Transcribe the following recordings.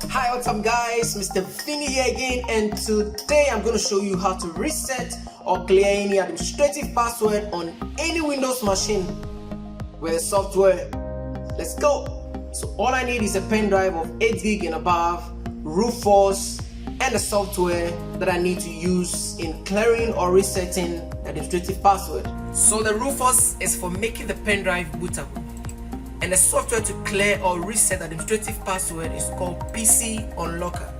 Hi, what's up guys, Mr. Vinny here again, and today I'm going to show you how to reset or clear any administrative password on any Windows machine with the software. Let's go. So all I need is a pen drive of 8 gig and above, Rufus, and the software that I need to use in clearing or resetting the administrative password. So the Rufus is for making the pen drive bootable, and the software to clear or reset the administrative password is called PC Unlocker.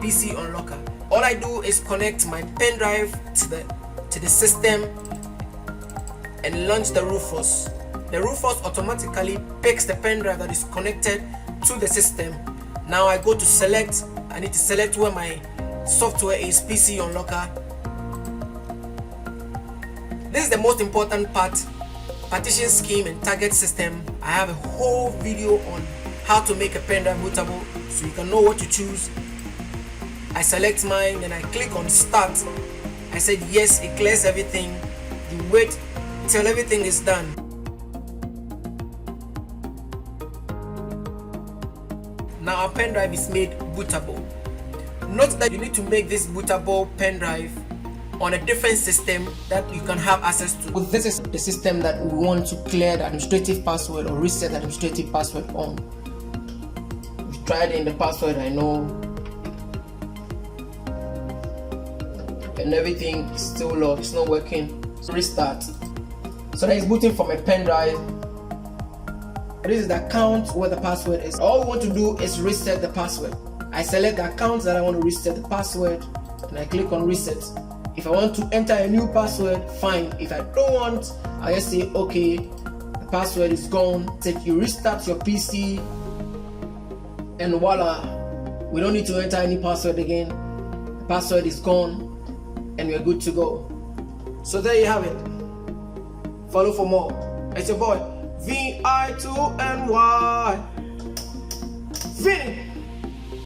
PC Unlocker. All I do is connect my pen drive to the system and launch the Rufus. The Rufus automatically picks the pen drive that is connected to the system. Now I go to select. I need to select where my software is, PC Unlocker. This is the most important part. Partition scheme and target system. I have a whole video on how to make a pen drive bootable, so you can know what to choose. I select mine and I click on start. I said yes, it clears everything. You wait till everything is done. Now our pen drive is made bootable. Note that you need to make this bootable pen drive on a different system that you can have access to. This is the system that we want to clear the administrative password or reset the administrative password on. We've tried in the password, I know, and everything is still locked, it's not working. So restart. So that is booting from a pen drive. This is the account where the password is. All we want to do is reset the password. I select the account that I want to reset the password and I click on reset. If I want to enter a new password, fine. If I don't want, I just say okay, the password is gone. Take you restart your PC and voila, we don't need to enter any password again. The password is gone and we're good to go. So there you have it. Follow for more. It's your boy VI2NY.